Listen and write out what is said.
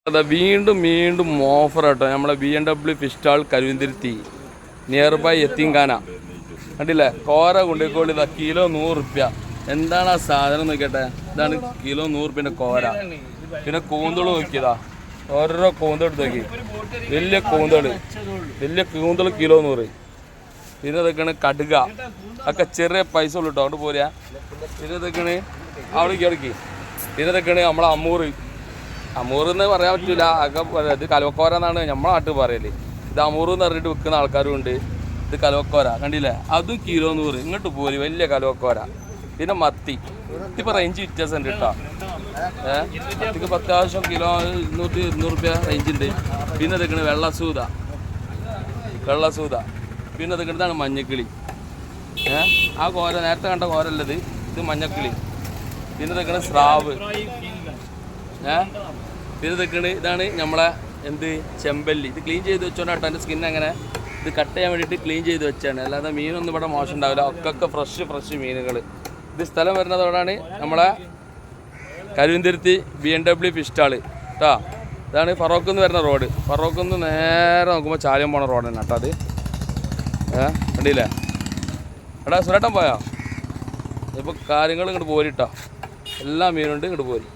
അതാ വീണ്ടും വീണ്ടും ഓഫർ കേട്ടോ. നമ്മളെ BMW fish stall Karuvanthiruthi nearby എത്തിങ്കാന കണ്ടില്ലേ. കോര കൊണ്ടുപോയിക്കോളി. ഇതാ കിലോ 100 റുപ്യ. എന്താണ് ആ സാധനം നോക്കിയട്ടെ. ഇതാണ് കിലോ 100 റുപ്യൻ്റെ കോര. പിന്നെ കൂന്തൾ നോക്കിയതാ, ഓരോ കൂന്തൾ എടുത്ത് നോക്കി. വലിയ കൂന്തൾ കിലോ 100. പിന്നെ ഇതൊക്കെയാണ് കടുക, ഒക്കെ ചെറിയ പൈസ ഉള്ളു കേട്ടോ. അവിടെ പോരാ. പിന്നെ ഇതൊക്കെയാണ് അവിടേക്ക്. പിന്നെ ഇതൊക്കെയാണ് നമ്മളെ അമൂർ എന്ന് പറയാൻ പറ്റില്ല. ഇത് കലവക്കോര എന്നാണ് നമ്മളെ നാട്ടിൽ പറയല്. ഇത് അമൂർ എന്ന് പറഞ്ഞിട്ട് വിൽക്കുന്ന ആൾക്കാരും ഉണ്ട്. ഇത് കലവക്കോര കണ്ടില്ലേ, അതും കിലോ 100. ഇങ്ങോട്ട് പോരി വലിയ കലവക്കോര. പിന്നെ മത്തി, ഇതിപ്പോൾ റേഞ്ച് വ്യത്യാസം ഉണ്ട് കേട്ടോ. മത്തിക്ക് അത്യാവശ്യം കിലോ 100-200 റുപ്യ റേഞ്ച് ഉണ്ട്. പിന്നെ ഇതൊക്കെയാണ് വെള്ളസൂത. പിന്നെ ഇതൊക്കെ ഇതാണ് മഞ്ഞക്കിളി. ആ കോര നേരത്തെ കണ്ട കോരല്ലത്, ഇത് മഞ്ഞക്കിളി. പിന്നെ ഇതൊക്കെയാണ് സ്രാവ്. പിന്നെ ഇതൊക്കെയാണ്, ഇതാണ് നമ്മളെ ചെമ്പല്ലി. ഇത് ക്ലീൻ ചെയ്ത് വെച്ചോണ്ടാട്ടോ എൻ്റെ സ്കിൻ അങ്ങനെ. ഇത് കട്ട് ചെയ്യാൻ വേണ്ടിയിട്ട് ക്ലീൻ ചെയ്ത് വെച്ചാണ്. അല്ലാതെ മീനൊന്നും ഇവിടെ മോശം ഉണ്ടാവില്ല. ഒക്കെ ഫ്രഷ് മീനുകൾ. ഇത് സ്ഥലം വരുന്നതോടാണ് നമ്മളെ കരുവന്തിരുത്തി BMW ഫിഷ് സ്റ്റാൾ കേട്ടോ. ഇതാണ് ഫറോക്ക് എന്ന് വരുന്ന റോഡ്. ഫറോക്ക് നിന്ന് നേരെ നോക്കുമ്പോൾ ചാലിയം പോണ റോഡ് തന്നെ കേട്ടോ അത്. കണ്ടില്ലേ. എടാ സുരേട്ടൻ പോയോ? ഇപ്പോൾ കാര്യങ്ങൾ ഇങ്ങോട്ട് പോരിട്ടോ. എല്ലാ മീനുണ്ട്, ഇങ്ങോട്ട് പോരി.